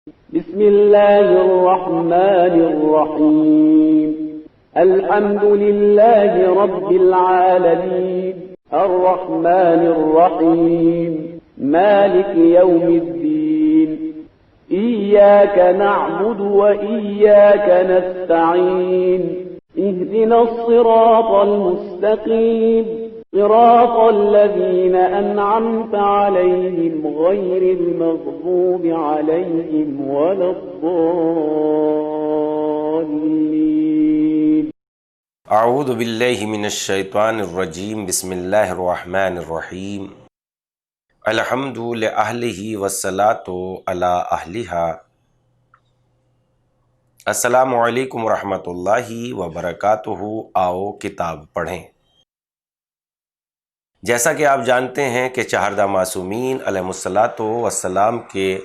بسم الله الرحمن الرحيم الحمد لله رب العالمين الرحمن الرحيم مالك يوم الدين إياك نعبد وإياك نستعين اهدنا الصراط المستقيم صراط الذين أنعمت عليهم غير المغضوب عليهم ولا الضالين. اعوذ باللہ من الشیطان الرجیم. بسم اللہ الرحمن الرحیم. الحمد لأہلہ والصلاۃ علی اہلہا. السلام علیکم ورحمۃ اللہ وبرکاتہ. آؤ کتاب پڑھیں. جیسا کہ آپ جانتے ہیں کہ چہاردہ معصومین علیہم الصلاۃ والسلام کے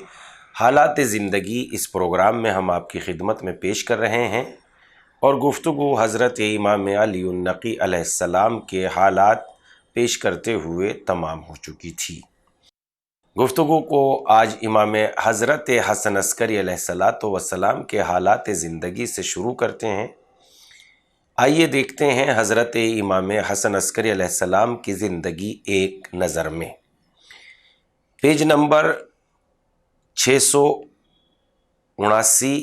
حالات زندگی اس پروگرام میں ہم آپ کی خدمت میں پیش کر رہے ہیں، اور گفتگو حضرت امام علی النقی علیہ السلام کے حالات پیش کرتے ہوئے تمام ہو چکی تھی. گفتگو کو آج امام حضرت حسن عسکری علیہ السلام کے حالات زندگی سے شروع کرتے ہیں. آئیے دیکھتے ہیں حضرت امام حسن عسکری علیہ السلام کی زندگی ایک نظر میں. Page number 679.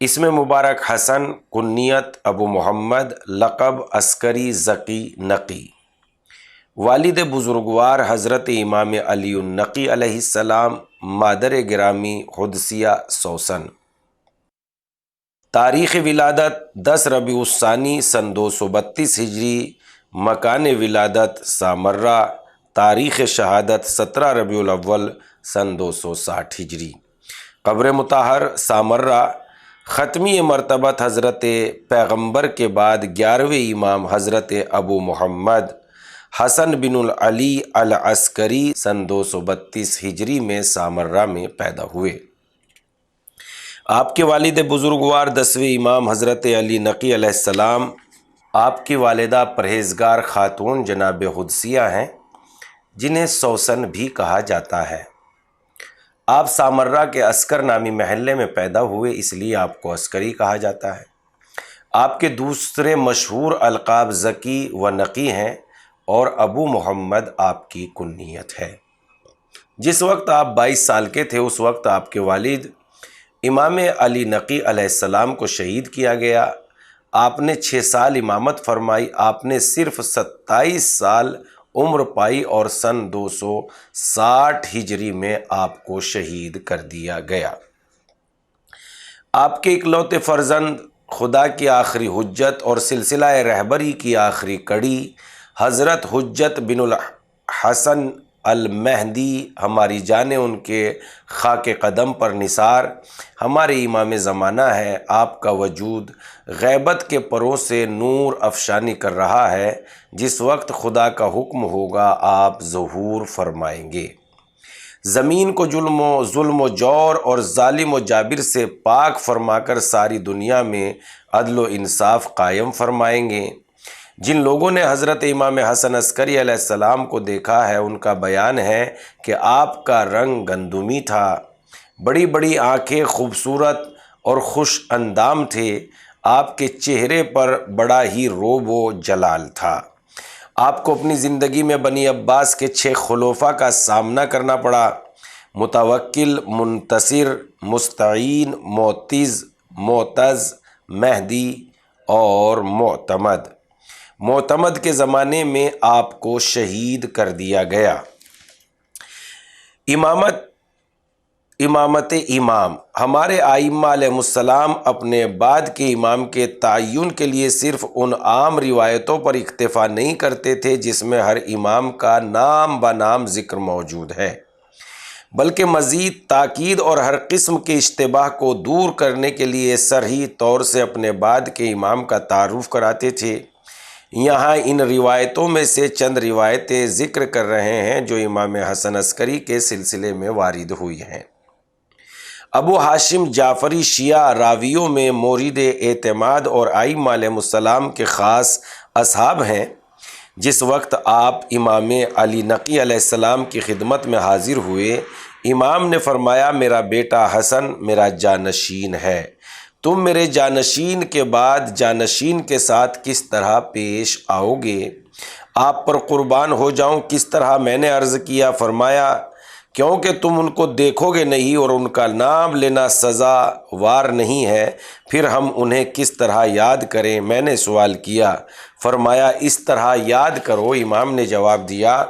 اسم مبارک حسن، کنیت ابو محمد، لقب عسکری ذکی نقی. والد بزرگوار حضرت امام علی النقی علیہ السلام، مادر گرامی قدسیہ سوسن. تاریخ ولادت 10 ربیع الثانی سن 232 ہجری. مکان ولادت سامرہ. تاریخ شہادت 17 ربیع الاول سن 260 ہجری. قبر مطہر سامرہ. ختمی مرتبت حضرت پیغمبر کے بعد 11ویں امام حضرت ابو محمد حسن بن العلی العسکری سن 232 ہجری میں سامرہ میں پیدا ہوئے. آپ کے والد بزرگوار 10ویں امام حضرت علی نقی علیہ السلام. آپ کی والدہ پرہیزگار خاتون جناب قدسیہ ہیں، جنہیں سوسن بھی کہا جاتا ہے. آپ سامرہ کے عسکر نامی محلے میں پیدا ہوئے، اس لیے آپ کو عسکری کہا جاتا ہے. آپ کے دوسرے مشہور القاب ذکی و نقی ہیں، اور ابو محمد آپ کی کنیت ہے. جس وقت آپ 22 سال کے تھے اس وقت آپ کے والد امام علی نقی علیہ السلام کو شہید کیا گیا. آپ نے 6 سال امامت فرمائی. آپ نے صرف 27 سال عمر پائی اور سن 260 ہجری میں آپ کو شہید کر دیا گیا. آپ کے اکلوتے فرزند، خدا کی آخری حجت اور سلسلہ رہبری کی آخری کڑی حضرت حجت بن الحسن المہدی، ہماری جانیں ان کے خاک قدم پر نثار، ہمارے امام زمانہ ہے. آپ کا وجود غیبت کے پروں سے نور افشانی کر رہا ہے. جس وقت خدا کا حکم ہوگا آپ ظہور فرمائیں گے. زمین کو ظلم و جور اور ظالم و جابر سے پاک فرما کر ساری دنیا میں عدل و انصاف قائم فرمائیں گے. جن لوگوں نے حضرت امام حسن عسکری علیہ السلام کو دیکھا ہے ان کا بیان ہے کہ آپ کا رنگ گندمی تھا، بڑی بڑی آنکھیں، خوبصورت اور خوش اندام تھے. آپ کے چہرے پر بڑا ہی روب و جلال تھا. آپ کو اپنی زندگی میں بنی عباس کے 6 خلفاء کا سامنا کرنا پڑا: متوکل، منتصر، مستعین، معتز، مہدی اور معتمد. معتمد کے زمانے میں آپ کو شہید کر دیا گیا. امامت امام. ہمارے ائمہ علیہم السلام اپنے بعد کے امام کے تعین کے لیے صرف ان عام روایتوں پر اکتفا نہیں کرتے تھے جس میں ہر امام کا نام بنام ذکر موجود ہے، بلکہ مزید تاکید اور ہر قسم کے اشتباہ کو دور کرنے کے لیے صریح طور سے اپنے بعد کے امام کا تعارف کراتے تھے. یہاں ان روایتوں میں سے چند روایتیں ذکر کر رہے ہیں جو امام حسن عسکری کے سلسلے میں وارد ہوئی ہیں. ابو ہاشم جعفری شیعہ راویوں میں مورد اعتماد اور ائمہ علیہم السلام کے خاص اصحاب ہیں. جس وقت آپ امام علی نقی علیہ السلام کی خدمت میں حاضر ہوئے، امام نے فرمایا میرا بیٹا حسن میرا جانشین ہے، تم میرے جانشین کے بعد جانشین کے ساتھ کس طرح پیش آؤ گے؟ آپ پر قربان ہو جاؤں کس طرح؟ میں نے عرض کیا، فرمایا کیونکہ تم ان کو دیکھو گے نہیں اور ان کا نام لینا سزا وار نہیں ہے، پھر ہم انہیں کس طرح یاد کریں؟ میں نے سوال کیا، فرمایا اس طرح یاد کرو۔ امام نے جواب دیا،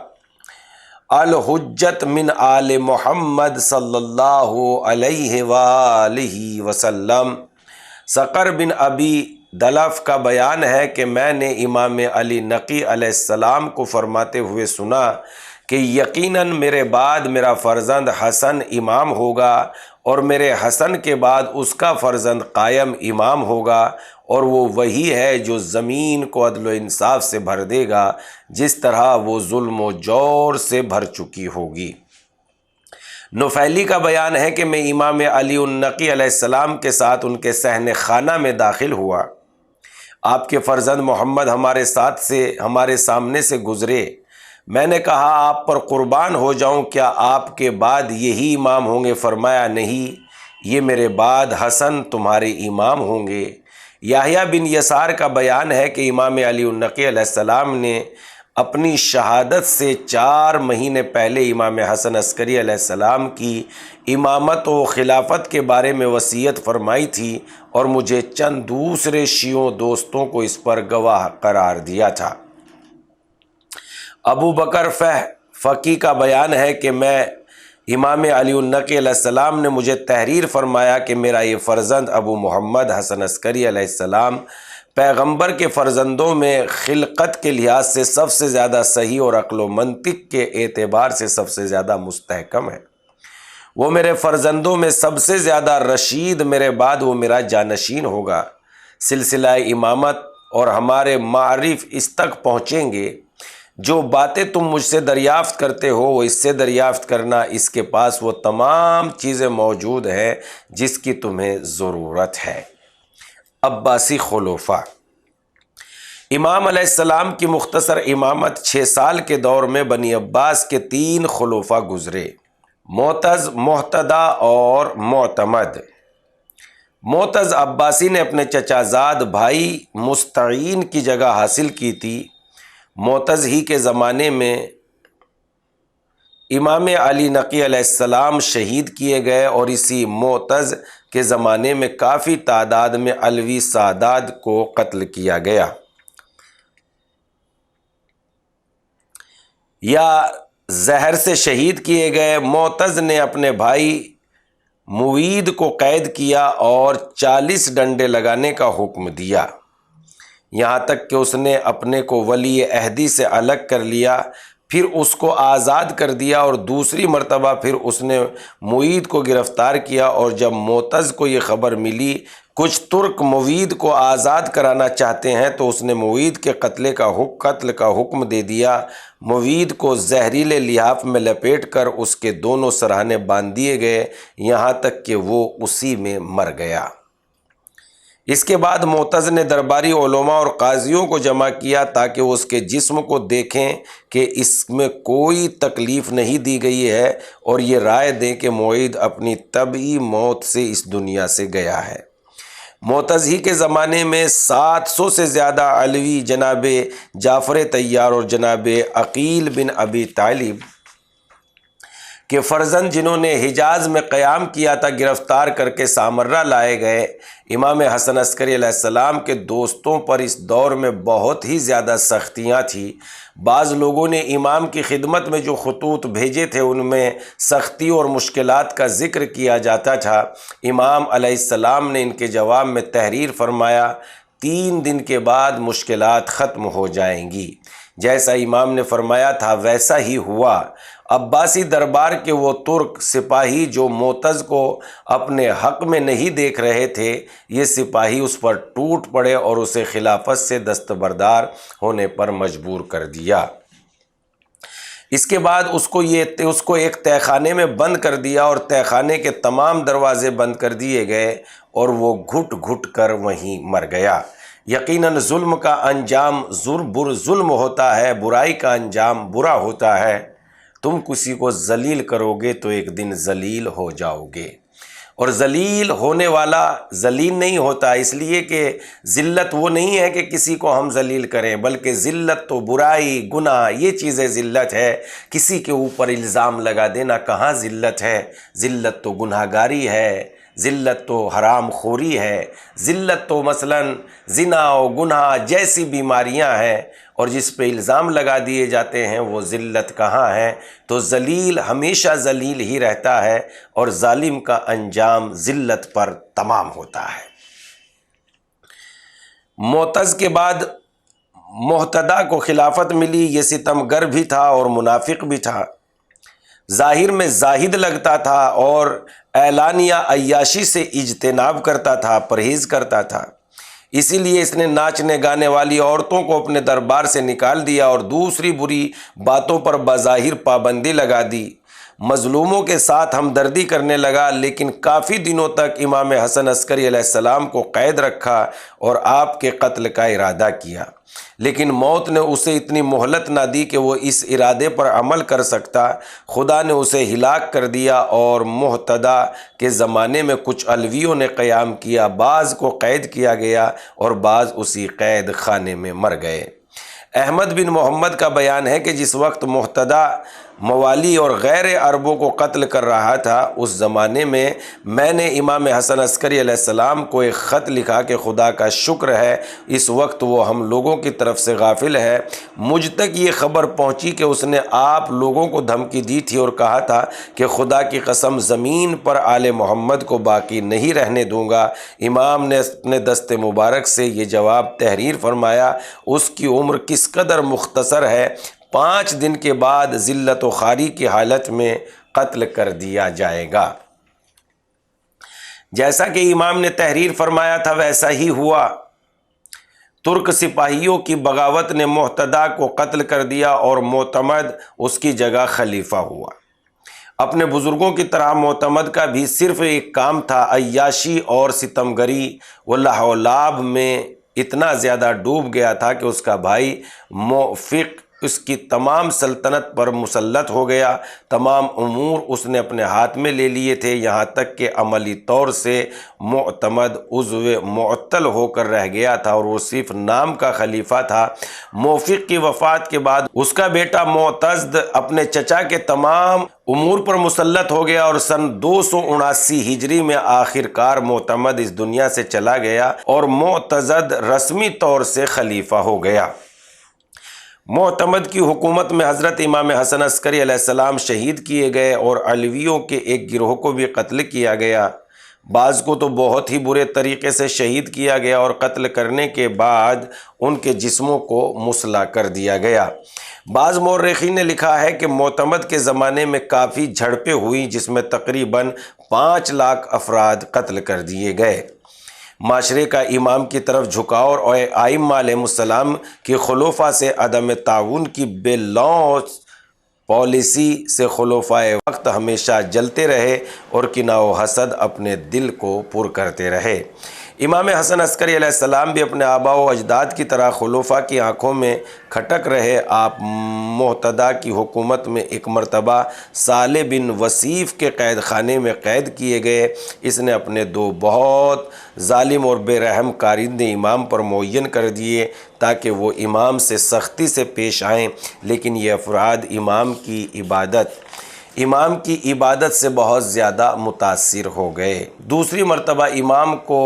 الحجت من آل محمد صلی اللہ علیہ وآلہ وسلم۔ سقر بن ابی دلف کا بیان ہے کہ میں نے امام علی نقی علیہ السلام کو فرماتے ہوئے سنا کہ یقیناً میرے بعد میرا فرزند حسن امام ہوگا اور میرے حسن کے بعد اس کا فرزند قائم امام ہوگا، اور وہ وہی ہے جو زمین کو عدل و انصاف سے بھر دے گا جس طرح وہ ظلم و جور سے بھر چکی ہوگی۔ نفیلی کا بیان ہے کہ میں امام علی النقی علیہ السلام کے ساتھ ان کے صحن خانہ میں داخل ہوا، آپ کے فرزند محمد ہمارے سامنے سے گزرے۔ میں نے کہا آپ پر قربان ہو جاؤں، کیا آپ کے بعد یہی امام ہوں گے؟ فرمایا نہیں، یہ میرے بعد حسن تمہارے امام ہوں گے۔ یحییٰ بن یسار کا بیان ہے کہ امام علی النقی علیہ السلام نے اپنی شہادت سے 4 مہینے پہلے امام حسن عسکری علیہ السلام کی امامت و خلافت کے بارے میں وصیت فرمائی تھی اور مجھے چند دوسرے شیعوں دوستوں کو اس پر گواہ قرار دیا تھا۔ ابو بکر فقی کا بیان ہے کہ امام علی النقی علیہ السلام نے مجھے تحریر فرمایا کہ میرا یہ فرزند ابو محمد حسن عسکری علیہ السلام پیغمبر کے فرزندوں میں خلقت کے لحاظ سے سب سے زیادہ صحیح اور عقل و منطق کے اعتبار سے سب سے زیادہ مستحکم ہے۔ وہ میرے فرزندوں میں سب سے زیادہ رشید، میرے بعد وہ میرا جانشین ہوگا۔ سلسلہ امامت اور ہمارے معارف اس تک پہنچیں گے۔ جو باتیں تم مجھ سے دریافت کرتے ہو وہ اس سے دریافت کرنا، اس کے پاس وہ تمام چیزیں موجود ہیں جس کی تمہیں ضرورت ہے۔ عباسی خلفاء۔ امام علیہ السلام کی مختصر امامت 6 سال کے دور میں بنی عباس کے 3 خلفاء گزرے، معتز، محتدا اور معتمد۔ معتز عباسی نے اپنے چچا زاد بھائی مستعین کی جگہ حاصل کی تھی۔ معتز ہی کے زمانے میں امام علی نقی علیہ السلام شہید کیے گئے اور اسی معتز کے زمانے میں کافی تعداد میں علوی سادات کو قتل کیا گیا یا زہر سے شہید کیے گئے۔ معتز نے اپنے بھائی موید کو قید کیا اور 40 ڈنڈے لگانے کا حکم دیا، یہاں تک کہ اس نے اپنے کو ولی عہدی سے الگ کر لیا، پھر اس کو آزاد کر دیا اور دوسری مرتبہ پھر اس نے موید کو گرفتار کیا، اور جب معتز کو یہ خبر ملی کچھ ترک موید کو آزاد کرانا چاہتے ہیں تو اس نے موید کے قتل کا حکم دے دیا۔ موید کو زہریلے لحاف میں لپیٹ کر اس کے دونوں سرہانے باندھ دیے گئے یہاں تک کہ وہ اسی میں مر گیا۔ اس کے بعد معتز نے درباری علماء اور قاضیوں کو جمع کیا تاکہ وہ اس کے جسم کو دیکھیں کہ اس میں کوئی تکلیف نہیں دی گئی ہے اور یہ رائے دیں کہ موید اپنی طبعی موت سے اس دنیا سے گیا ہے۔ معتز ہی کے زمانے میں 700 سے زیادہ علوی جناب جعفر طیار اور جناب عقیل بن ابی طالب کے فرزند جنہوں نے حجاز میں قیام کیا تھا گرفتار کر کے سامرہ لائے گئے۔ امام حسن عسکری علیہ السلام کے دوستوں پر اس دور میں بہت ہی زیادہ سختیاں تھیں۔ بعض لوگوں نے امام کی خدمت میں جو خطوط بھیجے تھے ان میں سختی اور مشکلات کا ذکر کیا جاتا تھا۔ امام علیہ السلام نے ان کے جواب میں تحریر فرمایا، 3 دن کے بعد مشکلات ختم ہو جائیں گی۔ جیسا امام نے فرمایا تھا ویسا ہی ہوا۔ عباسی دربار کے وہ ترک سپاہی جو معتز کو اپنے حق میں نہیں دیکھ رہے تھے، یہ سپاہی اس پر ٹوٹ پڑے اور اسے خلافت سے دستبردار ہونے پر مجبور کر دیا۔ اس کے بعد اس کو ایک تہہ خانے میں بند کر دیا اور تہہ خانے کے تمام دروازے بند کر دیے گئے اور وہ گھٹ گھٹ کر وہیں مر گیا۔ یقیناً ظلم کا انجام ظلم ہوتا ہے، برائی کا انجام برا ہوتا ہے۔ تم کسی کو ذلیل کرو گے تو ایک دن ذلیل ہو جاؤ گے۔ اور ذلیل ہونے والا ذلیل نہیں ہوتا، اس لیے کہ ذلت وہ نہیں ہے کہ کسی کو ہم ذلیل کریں، بلکہ ذلت تو برائی، گناہ، یہ چیزیں ذلت ہے۔ کسی کے اوپر الزام لگا دینا کہاں ذلت ہے؟ ذلت تو گناہ گاری ہے، ذلت تو حرام خوری ہے، ذلت تو مثلاً زنا و گناہ جیسی بیماریاں ہیں، اور جس پہ الزام لگا دیے جاتے ہیں وہ ذلت کہاں ہے؟ تو ذلیل ہمیشہ ذلیل ہی رہتا ہے، اور ظالم کا انجام ذلت پر تمام ہوتا ہے۔ معتز کے بعد محتدی کو خلافت ملی، یہ ستمگر بھی تھا اور منافق بھی تھا، ظاہر میں زاہد لگتا تھا اور اعلانیہ عیاشی سے اجتناب کرتا تھا، پرہیز کرتا تھا۔ اسی لیے اس نے ناچنے گانے والی عورتوں کو اپنے دربار سے نکال دیا اور دوسری بری باتوں پر بظاہر پابندی لگا دی۔ مظلوموں کے ساتھ ہمدردی کرنے لگا، لیکن کافی دنوں تک امام حسن عسکری علیہ السلام کو قید رکھا اور آپ کے قتل کا ارادہ کیا، لیکن موت نے اسے اتنی مہلت نہ دی کہ وہ اس ارادے پر عمل کر سکتا۔ خدا نے اسے ہلاک کر دیا، اور محتدی کے زمانے میں کچھ علویوں نے قیام کیا، بعض کو قید کیا گیا اور بعض اسی قید خانے میں مر گئے۔ احمد بن محمد کا بیان ہے کہ جس وقت محتدی موالی اور غیر عربوں کو قتل کر رہا تھا، اس زمانے میں میں نے امام حسن عسکری علیہ السلام کو ایک خط لکھا کہ خدا کا شکر ہے اس وقت وہ ہم لوگوں کی طرف سے غافل ہے۔ مجھ تک یہ خبر پہنچی کہ اس نے آپ لوگوں کو دھمکی دی تھی اور کہا تھا کہ خدا کی قسم زمین پر آل محمد کو باقی نہیں رہنے دوں گا۔ امام نے اپنے دست مبارک سے یہ جواب تحریر فرمایا۔ اس کی عمر کس قدر مختصر ہے، 5 دن کے بعد ذلت و خواری کی حالت میں قتل کر دیا جائے گا۔ جیسا کہ امام نے تحریر فرمایا تھا ویسا ہی ہوا۔ ترک سپاہیوں کی بغاوت نے محتدی کو قتل کر دیا اور معتمد اس کی جگہ خلیفہ ہوا۔ اپنے بزرگوں کی طرح معتمد کا بھی صرف ایک کام تھا، عیاشی اور ستمگری و لہو و لعب میں اتنا زیادہ ڈوب گیا تھا کہ اس کا بھائی موفق اس کی تمام سلطنت پر مسلط ہو گیا۔ تمام امور اس نے اپنے ہاتھ میں لے لیے تھے، یہاں تک کہ عملی طور سے معتمد عضو معطل ہو کر رہ گیا تھا اور وہ صرف نام کا خلیفہ تھا۔ موفق کی وفات کے بعد اس کا بیٹا معتضد اپنے چچا کے تمام امور پر مسلط ہو گیا، اور سن 279 ہجری میں آخر کار معتمد اس دنیا سے چلا گیا اور معتضد رسمی طور سے خلیفہ ہو گیا۔ معتمد کی حکومت میں حضرت امام حسن عسکری علیہ السلام شہید کیے گئے اور علویوں کے ایک گروہ کو بھی قتل کیا گیا۔ بعض کو تو بہت ہی برے طریقے سے شہید کیا گیا اور قتل کرنے کے بعد ان کے جسموں کو مسلح کر دیا گیا۔ بعض مورخین نے لکھا ہے کہ معتمد کے زمانے میں کافی جھڑپیں ہوئیں، جس میں تقریباً 5 لاکھ افراد قتل کر دیے گئے۔ معاشرے کا امام کی طرف جھکاؤ اور ائمہ علیہ السلام کی خلفاء سے عدم تعاون کی بے لوث پالیسی سے خلفائے وقت ہمیشہ جلتے رہے اور کینہ و حسد اپنے دل کو پر کرتے رہے۔ امام حسن عسکری علیہ السلام بھی اپنے آباء و اجداد کی طرح خلفاء کی آنکھوں میں کھٹک رہے۔ آپ محتدی کی حکومت میں ایک مرتبہ صالح بن وصیف کے قید خانے میں قید کیے گئے۔ اس نے اپنے 2 بہت ظالم اور بے رحم کارندے امام پر معین کر دیے تاکہ وہ امام سے سختی سے پیش آئیں، لیکن یہ افراد امام کی عبادت سے بہت زیادہ متاثر ہو گئے۔ دوسری مرتبہ امام کو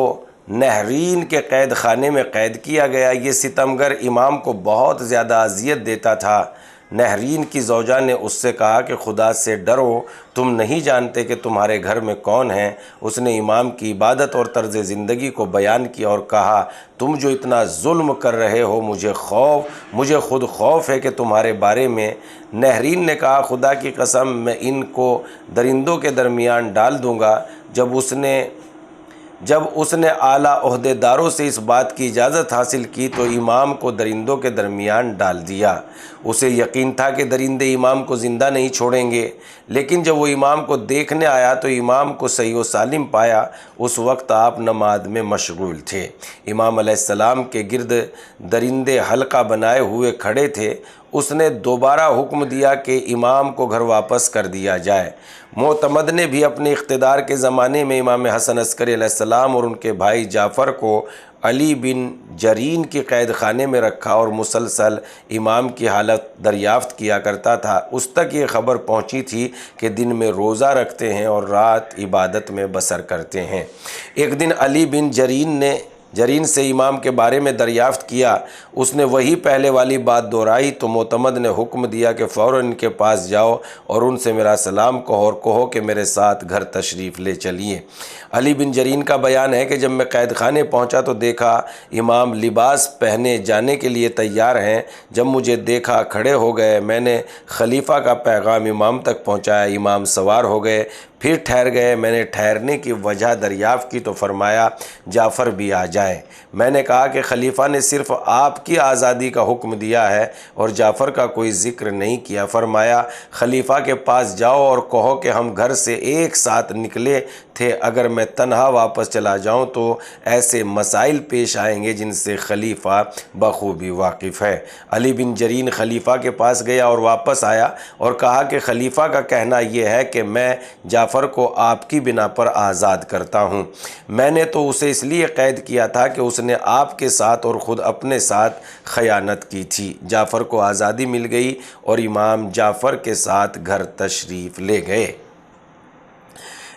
نہرین کے قید خانے میں قید کیا گیا۔ یہ ستمگر امام کو بہت زیادہ اذیت دیتا تھا۔ نہرین کی زوجہ نے اس سے کہا کہ خدا سے ڈرو، تم نہیں جانتے کہ تمہارے گھر میں کون ہیں۔ اس نے امام کی عبادت اور طرز زندگی کو بیان کیا اور کہا تم جو اتنا ظلم کر رہے ہو مجھے خود خوف ہے کہ تمہارے بارے میں۔ نہرین نے کہا خدا کی قسم میں ان کو درندوں کے درمیان ڈال دوں گا۔ جب اس نے اعلیٰ عہدیداروں سے اس بات کی اجازت حاصل کی تو امام کو درندوں کے درمیان ڈال دیا۔ اسے یقین تھا کہ درندے امام کو زندہ نہیں چھوڑیں گے، لیکن جب وہ امام کو دیکھنے آیا تو امام کو صحیح و سالم پایا۔ اس وقت آپ نماز میں مشغول تھے۔ امام علیہ السلام کے گرد درندے حلقہ بنائے ہوئے کھڑے تھے۔ اس نے دوبارہ حکم دیا کہ امام کو گھر واپس کر دیا جائے۔ معتمد نے بھی اپنے اقتدار کے زمانے میں امام حسن عسکری علیہ السلام اور ان کے بھائی جعفر کو علی بن جرین کے قید خانے میں رکھا اور مسلسل امام کی حالت دریافت کیا کرتا تھا۔ اس تک یہ خبر پہنچی تھی کہ دن میں روزہ رکھتے ہیں اور رات عبادت میں بسر کرتے ہیں۔ ایک دن علی بن جرین سے امام کے بارے میں دریافت کیا۔ اس نے وہی پہلے والی بات دہرائی تو معتمد نے حکم دیا کہ فوراً ان کے پاس جاؤ اور ان سے میرا سلام کہو اور کہو کہ میرے ساتھ گھر تشریف لے چلیے۔ علی بن جرین کا بیان ہے کہ جب میں قید خانے پہنچا تو دیکھا امام لباس پہنے جانے کے لیے تیار ہیں۔ جب مجھے دیکھا کھڑے ہو گئے۔ میں نے خلیفہ کا پیغام امام تک پہنچایا۔ امام سوار ہو گئے، پھر ٹھہر گئے۔ میں نے ٹھہرنے کی وجہ دریافت کی تو فرمایا جعفر بھی آ جائیں۔ میں نے کہا کہ خلیفہ نے صرف آپ کی آزادی کا حکم دیا ہے اور جعفر کا کوئی ذکر نہیں کیا۔ فرمایا خلیفہ کے پاس جاؤ اور کہو کہ ہم گھر سے ایک ساتھ نکلے تھے، اگر میں تنہا واپس چلا جاؤں تو ایسے مسائل پیش آئیں گے جن سے خلیفہ بخوبی واقف ہے۔ علی بن جرین خلیفہ کے پاس گیا اور واپس آیا اور کہا کہ خلیفہ کا کہنا یہ ہے کہ میں جعفر کو آپ کی بنا پر آزاد کرتا ہوں۔ میں نے تو اسے اس لیے قید کیا تھا کہ اس نے آپ کے ساتھ اور خود اپنے ساتھ خیانت کی تھی۔ جعفر کو آزادی مل گئی اور امام جعفر کے ساتھ گھر تشریف لے گئے۔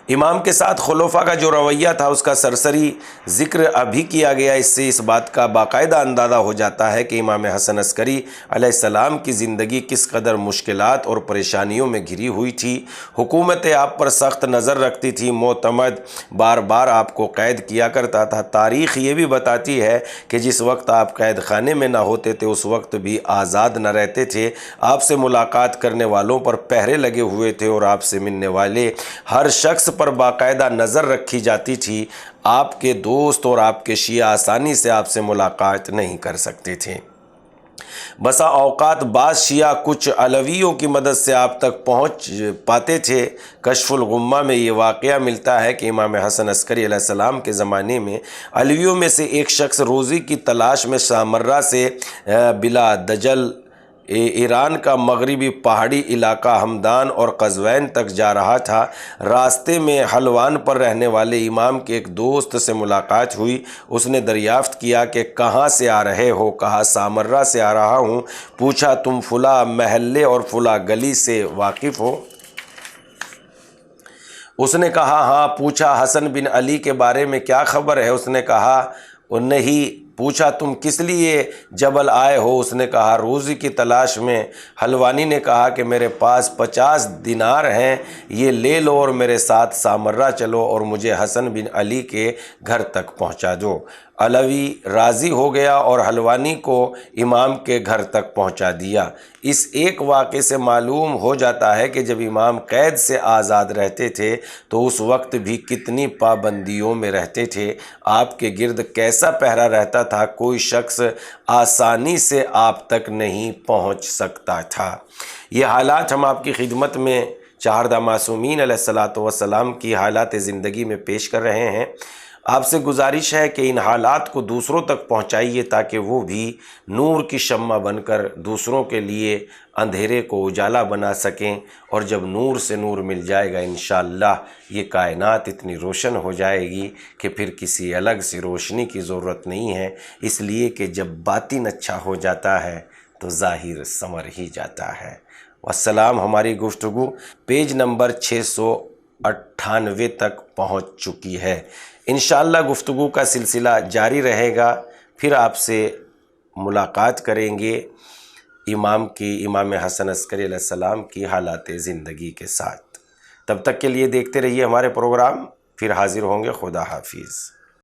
امام کے ساتھ خلفاء کا جو رویہ تھا اس کا سرسری ذکر ابھی کیا گیا۔ اس سے اس بات کا باقاعدہ اندازہ ہو جاتا ہے کہ امام حسن عسکری علیہ السلام کی زندگی کس قدر مشکلات اور پریشانیوں میں گھری ہوئی تھی۔ حکومت آپ پر سخت نظر رکھتی تھی۔ معتمد بار بار آپ کو قید کیا کرتا تھا۔ تاریخ یہ بھی بتاتی ہے کہ جس وقت آپ قید خانے میں نہ ہوتے تھے اس وقت بھی آزاد نہ رہتے تھے۔ آپ سے ملاقات کرنے والوں پر پہرے لگے ہوئے تھے اور آپ سے ملنے والے ہر شخص پر باقاعدہ نظر رکھی جاتی تھی۔ آپ کے دوست اور آپ کے شیعہ آسانی سے آپ سے ملاقات نہیں کر سکتے تھے۔ بسا اوقات بعض شیعہ کچھ علویوں کی مدد سے آپ تک پہنچ پاتے تھے۔ کشف الغمہ میں یہ واقعہ ملتا ہے کہ امام حسن عسکری علیہ السلام کے زمانے میں علویوں میں سے ایک شخص روزی کی تلاش میں سامرہ سے بلا دجل ایران کا مغربی پہاڑی علاقہ ہمدان اور قزوین تک جا رہا تھا۔ راستے میں حلوان پر رہنے والے امام کے ایک دوست سے ملاقات ہوئی۔ اس نے دریافت کیا کہ کہاں سے آ رہے ہو؟ کہا سامرہ سے آ رہا ہوں۔ پوچھا تم فلاں محلے اور فلاں گلی سے واقف ہو؟ اس نے کہا ہاں۔ پوچھا حسن بن علی کے بارے میں کیا خبر ہے؟ اس نے کہا نہیں۔ پوچھا تم کس لیے جبل آئے ہو؟ اس نے کہا روزی کی تلاش میں۔ حلوانی نے کہا کہ میرے پاس 50 دینار ہیں، یہ لے لو اور میرے ساتھ سامرہ چلو اور مجھے حسن بن علی کے گھر تک پہنچا دو۔ علوی راضی ہو گیا اور حلوانی کو امام کے گھر تک پہنچا دیا۔ اس ایک واقعے سے معلوم ہو جاتا ہے کہ جب امام قید سے آزاد رہتے تھے تو اس وقت بھی کتنی پابندیوں میں رہتے تھے۔ آپ کے گرد کیسا پہرا رہتا تھا، کوئی شخص آسانی سے آپ تک نہیں پہنچ سکتا تھا۔ یہ حالات ہم آپ کی خدمت میں چہاردہ معصومین علیہ الصلاۃ والسلام کی حالات زندگی میں پیش کر رہے ہیں۔ آپ سے گزارش ہے کہ ان حالات کو دوسروں تک پہنچائیے تاکہ وہ بھی نور کی شمع بن کر دوسروں کے لیے اندھیرے کو اجالا بنا سکیں، اور جب نور سے نور مل جائے گا انشاءاللہ یہ کائنات اتنی روشن ہو جائے گی کہ پھر کسی الگ سی روشنی کی ضرورت نہیں ہے، اس لیے کہ جب باطن اچھا ہو جاتا ہے تو ظاہر سنور ہی جاتا ہے۔ والسلام۔ ہماری گفتگو پیج نمبر 698 تک پہنچ چکی ہے۔ انشاءاللہ گفتگو کا سلسلہ جاری رہے گا، پھر آپ سے ملاقات کریں گے امام حسن عسکری علیہ السلام کی حالات زندگی کے ساتھ۔ تب تک کے لیے دیکھتے رہیے ہمارے پروگرام، پھر حاضر ہوں گے۔ خدا حافظ۔